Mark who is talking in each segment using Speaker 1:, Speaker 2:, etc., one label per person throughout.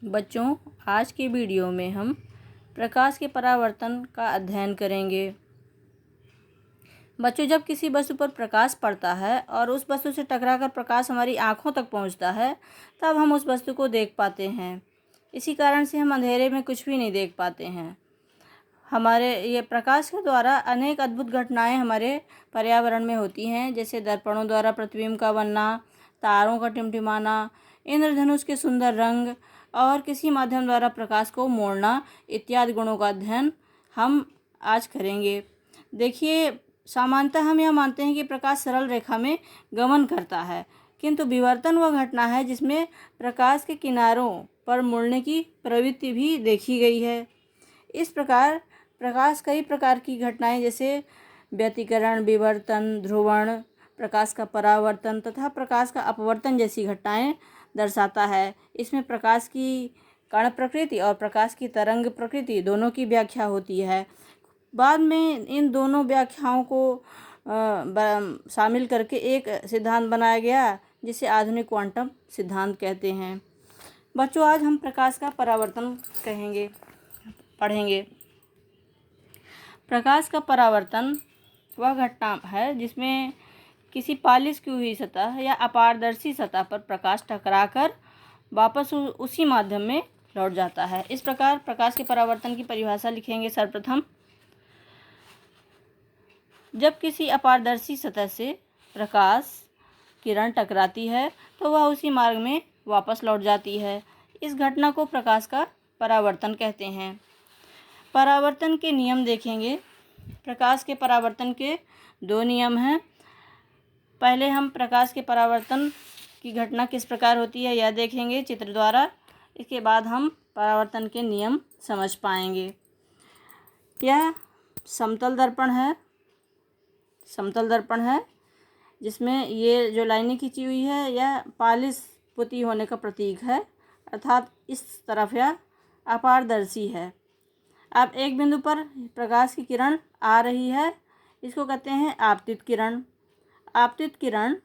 Speaker 1: बच्चों, आज के वीडियो में हम प्रकाश के परावर्तन का अध्ययन करेंगे। बच्चों, जब किसी वस्तु पर प्रकाश पड़ता है और उस वस्तु से टकराकर प्रकाश हमारी आँखों तक पहुँचता है, तब हम उस वस्तु को देख पाते हैं। इसी कारण से हम अंधेरे में कुछ भी नहीं देख पाते हैं। हमारे ये प्रकाश के द्वारा अनेक अद्भुत घटनाएं हमारे पर्यावरण में होती हैं, जैसे दर्पणों द्वारा प्रतिबिंब का बनना, तारों का टिमटिमाना, इंद्रधनुष के सुंदर रंग और किसी माध्यम द्वारा प्रकाश को मोड़ना इत्यादि गुणों का अध्ययन हम आज करेंगे। देखिए, सामान्यतः हम यह मानते हैं कि प्रकाश सरल रेखा में गमन करता है, किंतु विवर्तन वह घटना है जिसमें प्रकाश के किनारों पर मुड़ने की प्रवृत्ति भी देखी गई है। इस प्रकार प्रकाश कई प्रकार की घटनाएं जैसे व्यतिकरण, विवर्तन, ध्रुवण, प्रकाश का परावर्तन तथा प्रकाश का अपवर्तन जैसी घटनाएं दर्शाता है। इसमें प्रकाश की कण प्रकृति और प्रकाश की तरंग प्रकृति दोनों की व्याख्या होती है। बाद में इन दोनों व्याख्याओं को शामिल करके एक सिद्धांत बनाया गया, जिसे आधुनिक क्वांटम सिद्धांत कहते हैं। बच्चों, आज हम प्रकाश का परावर्तन पढ़ेंगे। प्रकाश का परावर्तन वह घटना है जिसमें किसी पॉलिश की हुई सतह या अपारदर्शी सतह पर प्रकाश टकराकर वापस उसी माध्यम में लौट जाता है। इस प्रकार प्रकाश के परावर्तन की परिभाषा लिखेंगे। सर्वप्रथम, जब किसी अपारदर्शी सतह से प्रकाश किरण टकराती है तो वह उसी मार्ग में वापस लौट जाती है। इस घटना को प्रकाश का परावर्तन कहते हैं। परावर्तन के नियम देखेंगे। प्रकाश के परावर्तन के दो नियम हैं। पहले हम प्रकाश के परावर्तन की घटना किस प्रकार होती है यह देखेंगे चित्र द्वारा। इसके बाद हम परावर्तन के नियम समझ पाएंगे। यह समतल दर्पण है जिसमें ये जो लाइनें खींची हुई है यह पॉलिश पुती होने का प्रतीक है, अर्थात इस तरफ यह अपारदर्शी है। अब एक बिंदु पर प्रकाश की किरण आ रही है, इसको कहते हैं आपतित किरण। आपतित किरण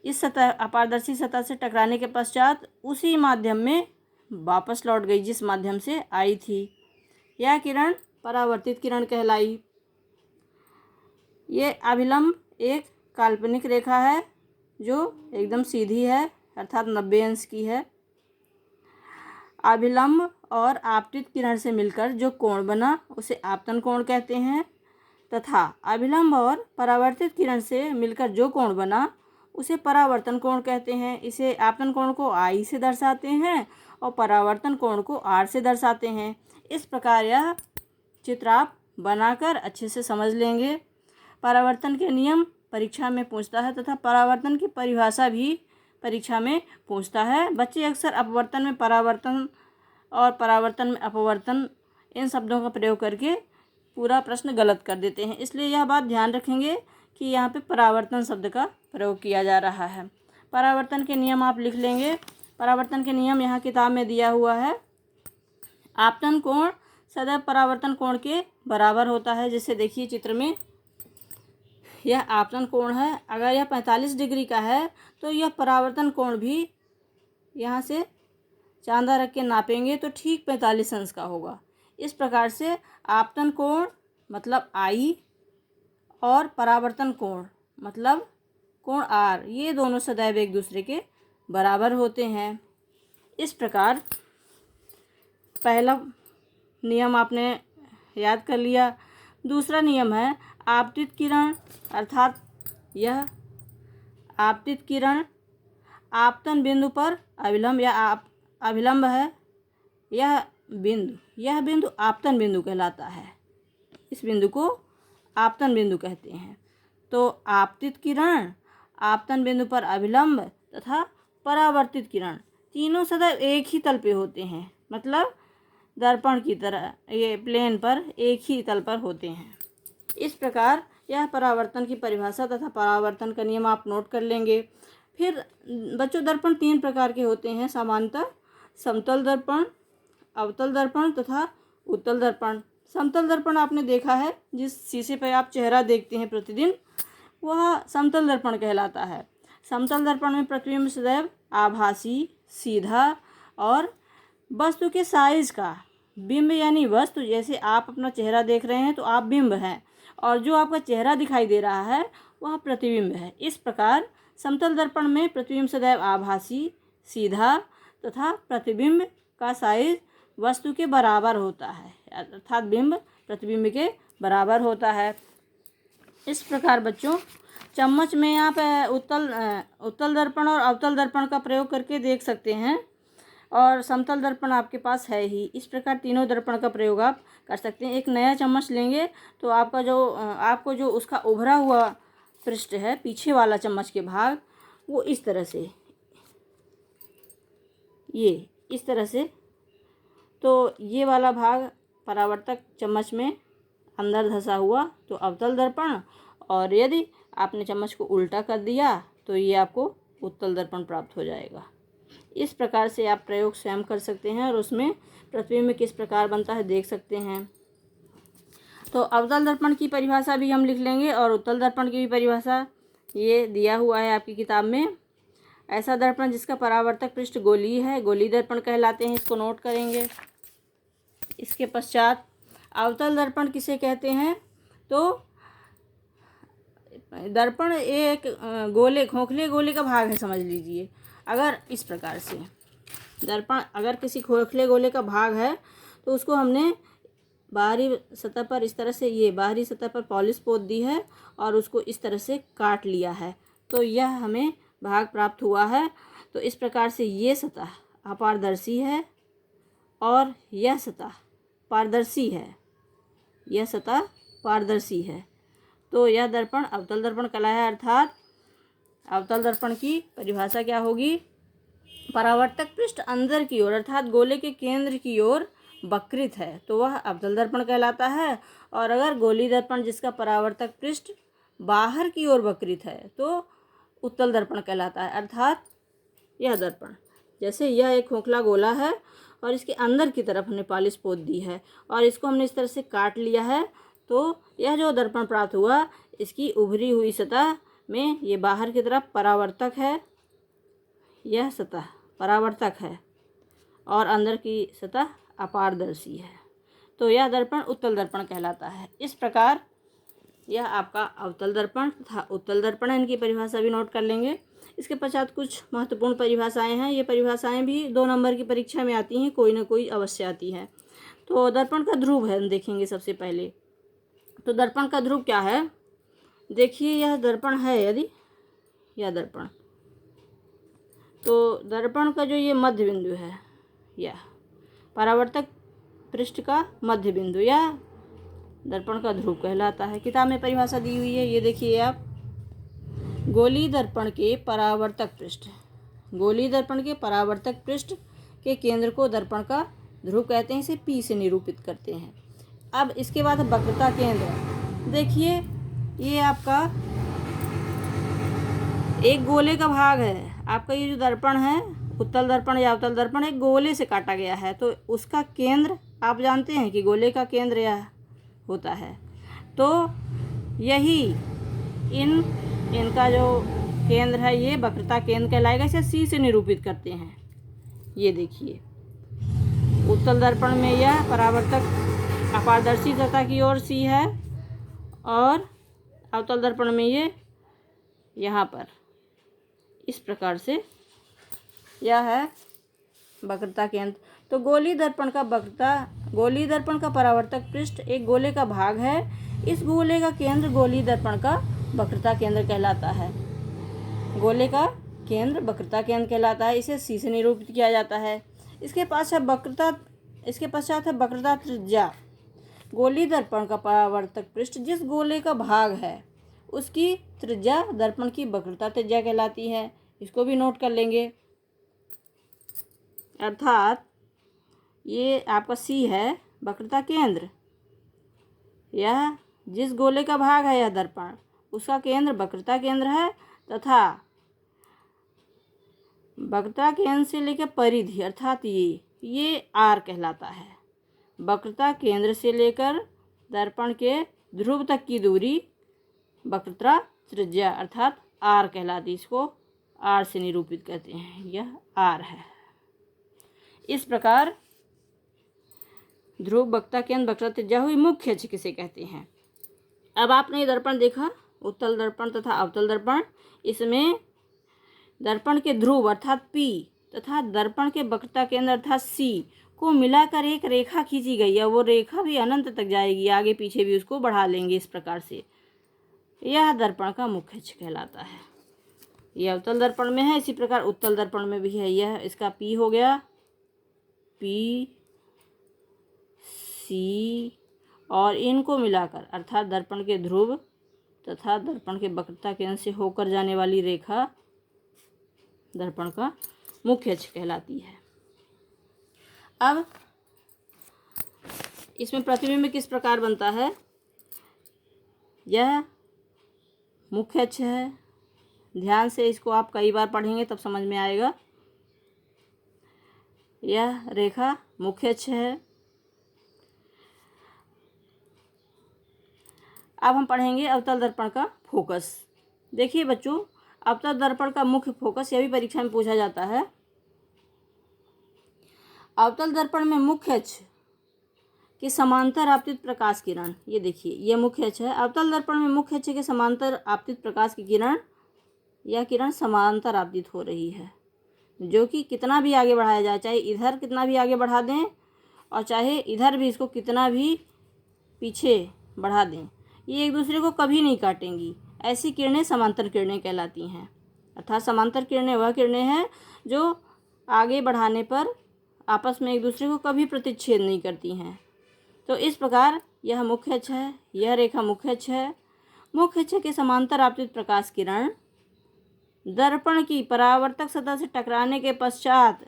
Speaker 1: इस सतह अपारदर्शी सतह से टकराने के पश्चात उसी माध्यम में वापस लौट गई जिस माध्यम से आई थी। यह किरण परावर्तित किरण कहलाई। ये अभिलंब एक काल्पनिक रेखा है जो एकदम सीधी है, अर्थात 90 अंश की है। अभिलंब और आपतित किरण से मिलकर जो कोण बना उसे आपतन कोण कहते हैं, तथा अभिलंब और परावर्तित किरण से मिलकर जो कोण बना उसे परावर्तन कोण कहते हैं। इसे आपतन कोण को आई से दर्शाते हैं और परावर्तन कोण को आर से दर्शाते हैं। इस प्रकार यह चित्र आप बनाकर अच्छे से समझ लेंगे। परावर्तन के नियम परीक्षा में पूछता है तथा परावर्तन की परिभाषा भी परीक्षा में पूछता है। बच्चे अक्सर अपवर्तन में परावर्तन और परावर्तन में अपवर्तन इन शब्दों का प्रयोग करके पूरा प्रश्न गलत कर देते हैं, इसलिए यह बात ध्यान रखेंगे कि यहाँ पे परावर्तन शब्द का प्रयोग किया जा रहा है। परावर्तन के नियम आप लिख लेंगे। परावर्तन के नियम यहाँ किताब में दिया हुआ है। आपतन कोण सदैव परावर्तन कोण के बराबर होता है। जैसे देखिए चित्र में यह आपतन कोण है, अगर यह 45 डिग्री का है तो यह परावर्तन कोण भी यहाँ से चांदा रख के नापेंगे तो ठीक 45 अंश का होगा। इस प्रकार से आपतन कोण मतलब आई और परावर्तन कोण मतलब कोण आर, ये दोनों सदैव एक दूसरे के बराबर होते हैं। इस प्रकार पहला नियम आपने याद कर लिया। दूसरा नियम है आपतित किरण, अर्थात यह आपतित किरण आपतन बिंदु पर अभिलंब या अभिलंब है। यह बिंदु आपतन बिंदु कहलाता है। इस बिंदु को आपतन बिंदु कहते हैं। तो आपतित किरण, आपतन बिंदु पर अभिलंब तथा परावर्तित किरण तीनों सदैव एक ही तल पे होते हैं, मतलब दर्पण की तरह ये प्लेन पर एक ही तल पर होते हैं। इस प्रकार यह परावर्तन की परिभाषा तथा परावर्तन का नियम आप नोट कर लेंगे। फिर बच्चों, दर्पण 3 प्रकार के होते हैं सामान्यतः: समतल दर्पण, अवतल दर्पण तथा उत्तल दर्पण। समतल दर्पण आपने देखा है, जिस शीशे पर आप चेहरा देखते हैं प्रतिदिन, वह समतल दर्पण कहलाता है। समतल दर्पण में प्रतिबिंब सदैव आभासी, सीधा और वस्तु के साइज का बिंब यानी वस्तु, जैसे आप अपना चेहरा देख रहे हैं तो आप बिंब हैं और जो आपका चेहरा दिखाई दे रहा है वह प्रतिबिंब है। इस प्रकार समतल दर्पण में प्रतिबिंब सदैव आभासी, सीधा तथा प्रतिबिंब का साइज वस्तु के बराबर होता है, अर्थात बिंब प्रतिबिंब के बराबर होता है। इस प्रकार बच्चों चम्मच में आप उत्तल दर्पण और अवतल दर्पण का प्रयोग करके देख सकते हैं और समतल दर्पण आपके पास है ही। इस प्रकार तीनों दर्पण का प्रयोग आप कर सकते हैं। एक नया चम्मच लेंगे तो आपको जो उसका उभरा हुआ पृष्ठ है, पीछे वाला चम्मच के भाग, वो इस तरह से, ये इस तरह से, तो ये वाला भाग परावर्तक चम्मच में अंदर धंसा हुआ तो अवतल दर्पण, और यदि आपने चम्मच को उल्टा कर दिया तो ये आपको उत्तल दर्पण प्राप्त हो जाएगा। इस प्रकार से आप प्रयोग स्वयं कर सकते हैं और उसमें प्रतिबिंब किस प्रकार बनता है देख सकते हैं। तो अवतल दर्पण की परिभाषा भी हम लिख लेंगे और उत्तल दर्पण की भी परिभाषा ये दिया हुआ है आपकी किताब में। ऐसा दर्पण जिसका परावर्तक पृष्ठ गोलीय है, गोलीय दर्पण कहलाते हैं, इसको नोट करेंगे। इसके पश्चात अवतल दर्पण किसे कहते हैं, तो दर्पण एक खोखले गोले का भाग है समझ लीजिए। अगर इस प्रकार से दर्पण अगर किसी खोखले गोले का भाग है तो उसको हमने बाहरी सतह पर इस तरह से, ये बाहरी सतह पर पॉलिश पोत दी है और उसको इस तरह से काट लिया है, तो यह हमें भाग प्राप्त हुआ है। तो इस प्रकार से ये सतह अपारदर्शी है और यह सतह पारदर्शी है, यह सतह पारदर्शी है, तो यह दर्पण अवतल दर्पण कहलाया। अर्थात अवतल दर्पण की परिभाषा क्या होगी, परावर्तक पृष्ठ अंदर की ओर अर्थात गोले के केंद्र की ओर वक्रित है तो वह अवतल दर्पण कहलाता है, और अगर गोलीय दर्पण जिसका परावर्तक पृष्ठ बाहर की ओर वक्रित है तो उत्तल दर्पण कहलाता है। अर्थात यह दर्पण, जैसे यह एक खोखला गोला है और इसके अंदर की तरफ हमने पॉलिश पोत दी है और इसको हमने इस तरह से काट लिया है, तो यह जो दर्पण प्राप्त हुआ इसकी उभरी हुई सतह में ये बाहर की तरफ परावर्तक है, यह सतह परावर्तक है और अंदर की सतह अपारदर्शी है, तो यह दर्पण उत्तल दर्पण कहलाता है। इस प्रकार यह आपका अवतल दर्पण तथा उत्तल दर्पण है, इनकी परिभाषा भी नोट कर लेंगे। इसके पश्चात कुछ महत्वपूर्ण परिभाषाएं हैं, ये परिभाषाएं भी 2 नंबर की परीक्षा में आती हैं, कोई ना कोई अवश्य आती है। तो दर्पण का ध्रुव है, हम देखेंगे सबसे पहले। तो दर्पण का ध्रुव क्या है, देखिए यह दर्पण है, यदि यह दर्पण, तो दर्पण का जो ये मध्य बिंदु है, यह परावर्तक पृष्ठ का मध्य बिंदु, यह दर्पण का ध्रुव कहलाता है। किताब में परिभाषा दी हुई है, ये देखिए आप, गोलीय दर्पण के परावर्तक पृष्ठ, गोलीय दर्पण के परावर्तक पृष्ठ के केंद्र को दर्पण का ध्रुव कहते हैं, इसे P से निरूपित करते हैं। अब इसके बाद वक्रता केंद्र, देखिए ये आपका एक गोले का भाग है, आपका ये जो दर्पण है उत्तल दर्पण या अवतल दर्पण एक गोले से काटा गया है, तो उसका केंद्र आप जानते हैं कि गोले का केंद्र यह होता है, तो यही इनका जो केंद्र है ये वक्रता केंद्र कहलाएगा, इसे C से निरूपित करते हैं। ये देखिए उत्तल दर्पण में यह परावर्तक अपारदर्शी सतह की ओर C है और अवतल दर्पण में ये यहाँ पर इस प्रकार से यह है वक्रता केंद्र। तो गोलीय दर्पण का परावर्तक पृष्ठ एक गोले का भाग है, इस गोले का केंद्र गोलीय दर्पण का वक्रता केंद्र कहलाता है, गोले का केंद्र वक्रता केंद्र कहलाता है, इसे C से निरूपित किया जाता है। इसके पश्चात है वक्रता त्रिज्या, गोलीय दर्पण का परावर्तक पृष्ठ जिस गोले का भाग है उसकी त्रिज्या दर्पण की वक्रता त्रिज्या कहलाती है, इसको भी नोट कर लेंगे। अर्थात ये आपका C है वक्रता केंद्र, यह जिस गोले का भाग है यह दर्पण, उसका केंद्र वक्रता केंद्र है तथा वक्रता केंद्र से लेकर परिधि अर्थात ये R कहलाता है। वक्रता केंद्र से लेकर दर्पण के ध्रुव तक की दूरी वक्रता त्रिज्या अर्थात R कहलाती है, इसको R से निरूपित करते हैं, यह R है। इस प्रकार ध्रुव, वक्रता केंद्र, वक्रता त्रिज्या हुई मुख्य अक्ष किसे कहते हैं। अब आपने ये दर्पण देखा, उत्तल दर्पण तथा अवतल दर्पण। इसमें दर्पण के ध्रुव अर्थात P तथा दर्पण के वक्रता केंद्र अर्थात C को मिलाकर एक रेखा खींची गई है। वो रेखा भी अनंत तक जाएगी, आगे पीछे भी उसको बढ़ा लेंगे। इस प्रकार से यह दर्पण का मुख्य अक्ष कहलाता है। यह अवतल दर्पण में है, इसी प्रकार उत्तल दर्पण में भी है। यह इसका P हो गया, P, C और इनको मिलाकर अर्थात दर्पण के ध्रुव तथा दर्पण के वक्रता केंद्र से होकर जाने वाली रेखा दर्पण का मुख्य अक्ष कहलाती है। अब इसमें प्रतिबिंब किस प्रकार बनता है। यह मुख्य अक्ष है, ध्यान से इसको आप कई बार पढ़ेंगे तब समझ में आएगा। यह रेखा मुख्य अक्ष है। अब हम पढ़ेंगे अवतल दर्पण का फोकस। देखिए बच्चों, अवतल दर्पण का मुख्य फोकस, यह भी परीक्षा में पूछा जाता है। अवतल दर्पण में मुख्य अक्ष के समांतर आपतित प्रकाश किरण, ये देखिए यह मुख्य अक्ष है। अवतल दर्पण में मुख्य अक्ष के समांतर आपतित प्रकाश की किरण, यह किरण समांतर आपतित हो रही है, जो कि कितना भी आगे बढ़ाया जाए, चाहे इधर कितना भी आगे बढ़ा दें और चाहे इधर भी इसको कितना भी पीछे बढ़ा दें, ये एक दूसरे को कभी नहीं काटेंगी। ऐसी किरणें समांतर किरणें कहलाती हैं। अर्थात समांतर किरणें वह किरणें हैं जो आगे बढ़ाने पर आपस में एक दूसरे को कभी प्रतिच्छेद नहीं करती हैं। तो इस प्रकार यह मुख्य अक्ष है, यह रेखा मुख्य अक्ष है। मुख्य अक्ष के समांतर आपतित प्रकाश किरण दर्पण की परावर्तक सतह से टकराने के पश्चात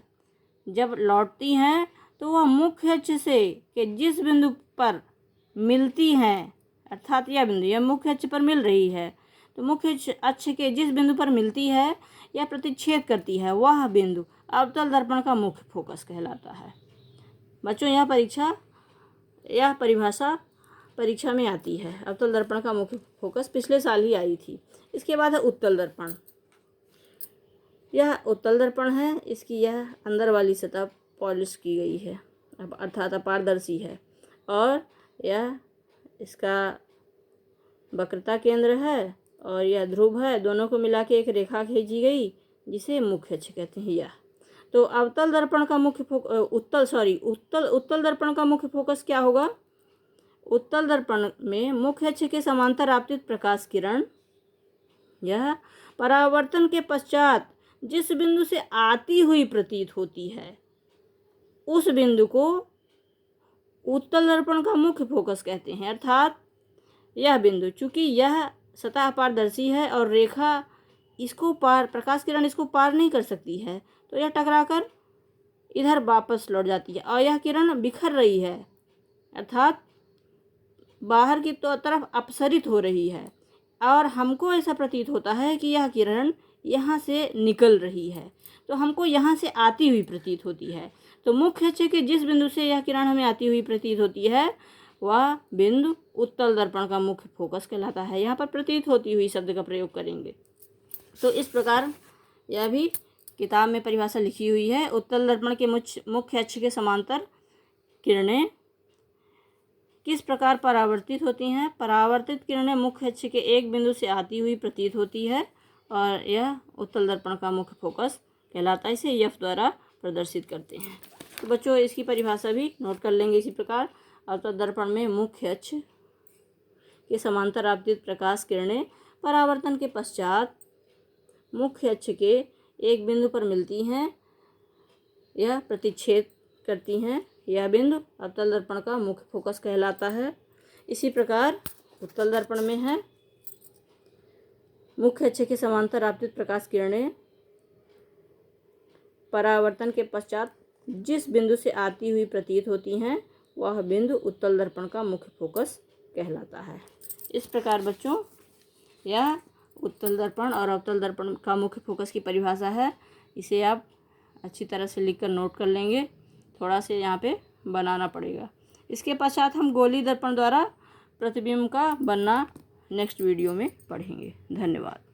Speaker 1: जब लौटती हैं तो वह मुख्य अक्ष से के जिस बिंदु पर मिलती हैं, अर्थात यह बिंदु यह मुख्य अक्ष पर मिल रही है, तो मुख्य अक्ष के जिस बिंदु पर मिलती है या प्रतिच्छेद करती है, वह बिंदु अवतल दर्पण का मुख्य फोकस कहलाता है। बच्चों, यह परिभाषा परीक्षा में आती है। अवतल दर्पण का मुख्य फोकस पिछले साल ही आई थी। इसके बाद है उत्तल दर्पण। यह उत्तल दर्पण है, इसकी यह अंदर वाली सतह पॉलिश की गई है, अर्थात अपारदर्शी है, और यह इसका वक्रता केंद्र है और यह ध्रुव है। दोनों को मिला के एक रेखा खींची गई जिसे मुख्य अक्ष कहते हैं। यह तो अवतल दर्पण का मुख्य उत्तल दर्पण का मुख्य फोकस क्या होगा। उत्तल दर्पण में मुख्य अक्ष के समांतर आपतित प्रकाश किरण यह परावर्तन के पश्चात जिस बिंदु से आती हुई प्रतीत होती है, उस बिंदु को उत्तल दर्पण का मुख्य फोकस कहते हैं। अर्थात यह बिंदु, चूंकि यह सतह पारदर्शी है और रेखा इसको पार, प्रकाश किरण इसको पार नहीं कर सकती है, तो यह टकराकर इधर वापस लौट जाती है और यह किरण बिखर रही है, अर्थात बाहर की तरफ अपसरित हो रही है, और हमको ऐसा प्रतीत होता है कि यह किरण यहाँ से निकल रही है, तो हमको यहाँ से आती हुई प्रतीत होती है। तो मुख्य अक्ष के जिस बिंदु से यह किरण हमें आती हुई प्रतीत होती है, वह बिंदु उत्तल दर्पण का मुख्य फोकस कहलाता है। यहाँ पर प्रतीत होती हुई शब्द का प्रयोग करेंगे। तो इस प्रकार यह भी किताब में परिभाषा लिखी हुई है। उत्तल दर्पण के मुख्य अक्ष के समांतर किरणें किस प्रकार परावर्तित होती हैं। परावर्तित किरणें मुख्य अक्ष के एक बिंदु से आती हुई प्रतीत होती है और यह उत्तल दर्पण का मुख्य फोकस कहलाता है। इसे एफ द्वारा प्रदर्शित करते हैं। तो बच्चों, इसकी परिभाषा भी नोट कर लेंगे इसी प्रकार। अवतल दर्पण में मुख्य अक्ष के समांतर आपतित प्रकाश किरणें परावर्तन के पश्चात मुख्य अक्ष के एक बिंदु पर मिलती हैं, यह प्रतिच्छेद करती हैं। यह बिंदु अवतल दर्पण का मुख्य फोकस कहलाता है। इसी प्रकार उत्तल दर्पण में है मुख्य अक्ष के समांतर आपतित प्रकाश किरणें परावर्तन के पश्चात जिस बिंदु से आती हुई प्रतीत होती हैं, वह बिंदु उत्तल दर्पण का मुख्य फोकस कहलाता है। इस प्रकार बच्चों, यह उत्तल दर्पण और अवतल दर्पण का मुख्य फोकस की परिभाषा है। इसे आप अच्छी तरह से लिखकर नोट कर लेंगे। थोड़ा से यहाँ पे बनाना पड़ेगा। इसके पश्चात हम गोलीय दर्पण द्वारा प्रतिबिंब का बनना नेक्स्ट वीडियो में पढ़ेंगे। धन्यवाद।